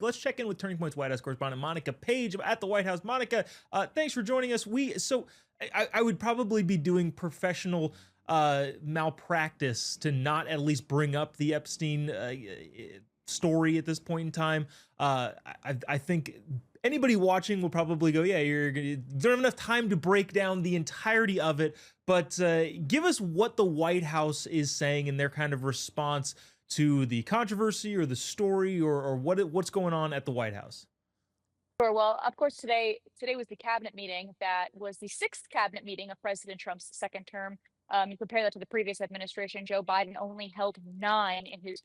Let's check in with Turning Point's White House correspondent Monica Paige at the White House. Monica, thanks for joining us. I would probably be doing professional malpractice to not at least bring up the Epstein story at this point in time. I think anybody watching will probably go, yeah, you don't have enough time to break down the entirety of it, but give us what the White House is saying in their kind of response to the controversy or the story or what's going on at the White House. Sure. Well, of course, today was the cabinet meeting that was the sixth cabinet meeting of President Trump's second term. You compare that to the previous administration, Joe Biden only held nine in his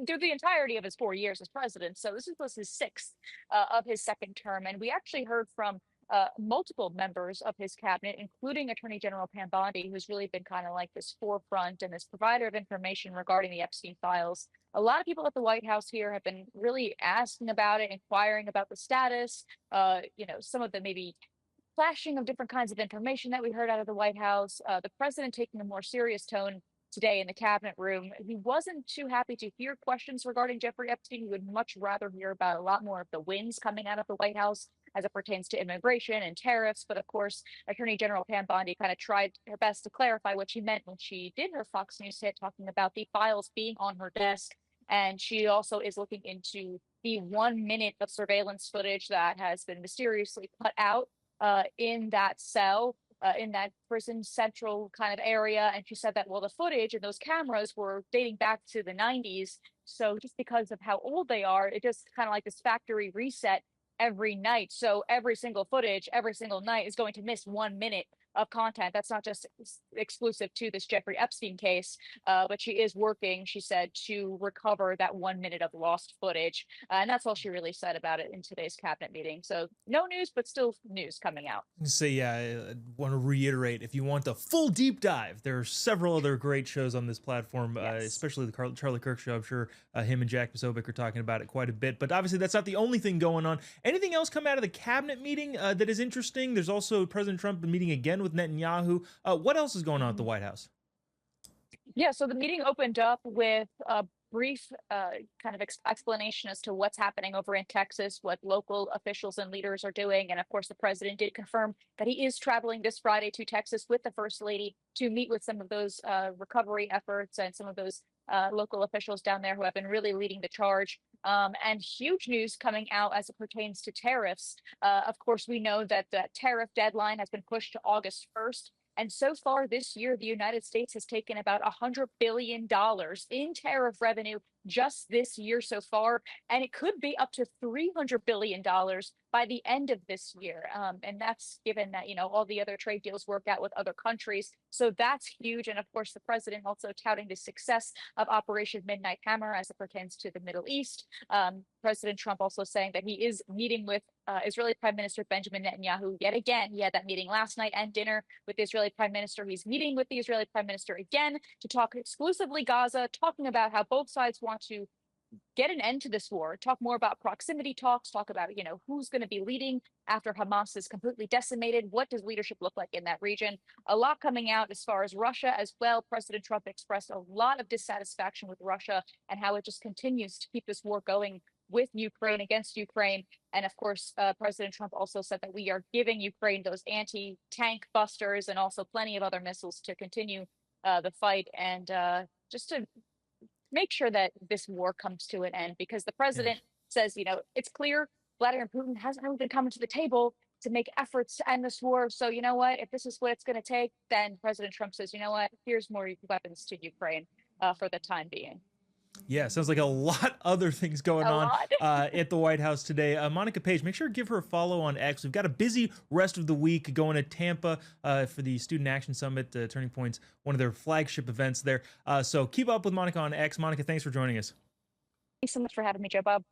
through the entirety of his 4 years as president. So this was his sixth of his second term, and we actually heard from multiple members of his cabinet, including Attorney General Pam Bondi, who's really been kind of like this forefront and this provider of information regarding the Epstein files. A lot of people at the White House here have been really asking about it, inquiring about the status, some of the maybe flashing of different kinds of information that we heard out of the White House. The president taking a more serious tone today in the cabinet room. He wasn't too happy to hear questions regarding Jeffrey Epstein. He would much rather hear about a lot more of the wins coming out of the White House as it pertains to immigration and tariffs. But of course, Attorney General Pam Bondi kind of tried her best to clarify what she meant when she did her Fox News hit, talking about the files being on her desk. And she also is looking into the 1 minute of surveillance footage that has been mysteriously cut out in that cell, in that prison central kind of area. And she said that, well, the footage and those cameras were dating back to the 90s. So just because of how old they are, it just kind of like this factory reset every night. So every single footage, every single night is going to miss 1 minute of content. That's not just exclusive to this Jeffrey Epstein case, but she is working, she said, to recover that 1 minute of lost footage. And that's all she really said about it in today's cabinet meeting. So no news, but still news coming out. So yeah, I want to reiterate, if you want a full deep dive, there are several other great shows on this platform, Yes. especially the Charlie Kirk show. I'm sure him and Jack Posobiec are talking about it quite a bit, but obviously that's not the only thing going on. Anything else come out of the cabinet meeting that is interesting? There's also President Trump meeting again with Netanyahu. What else is going on at the White House? Yeah, so the meeting opened up with a brief kind of explanation as to what's happening over in Texas, what local officials and leaders are doing. And of course, the president did confirm that he is traveling this Friday to Texas with the First Lady to meet with some of those recovery efforts and some of those local officials down there who have been really leading the charge. And huge news coming out as it pertains to tariffs. Of course, we know that the tariff deadline has been pushed to August 1st. And so far this year, the United States has taken about $100 billion in tariff revenue just this year so far. And it could be up to $300 billion by the end of this year. And that's given that, all the other trade deals work out with other countries. So that's huge. And of course, the president also touting the success of Operation Midnight Hammer as it pertains to the Middle East. President Trump also saying that he is meeting with Israeli Prime Minister Benjamin Netanyahu yet again. He had that meeting last night and dinner with the Israeli Prime Minister. He's meeting with the Israeli Prime Minister again to talk exclusively Gaza, talking about how both sides want to get an end to this war, talk more about proximity talks, talk about, who's going to be leading after Hamas is completely decimated. What does leadership look like in that region? A lot coming out as far as Russia as well. President Trump expressed a lot of dissatisfaction with Russia and how it just continues to keep this war going with Ukraine, against Ukraine. And of course, President Trump also said that we are giving Ukraine those anti-tank busters and also plenty of other missiles to continue the fight and just to make sure that this war comes to an end, because the Yeah. president says, it's clear Vladimir Putin hasn't really been coming to the table to make efforts to end this war. So, you know what, if this is what it's going to take, then President Trump says, you know what, here's more weapons to Ukraine for the time being. Yeah, sounds like a lot other things going A on lot. at the White House today. Monica Page, make sure to give her a follow on X. We've got a busy rest of the week going to Tampa for the Student Action Summit, Turning Point's one of their flagship events there. So keep up with Monica on X. Monica, thanks for joining us. Thanks so much for having me, Jobob.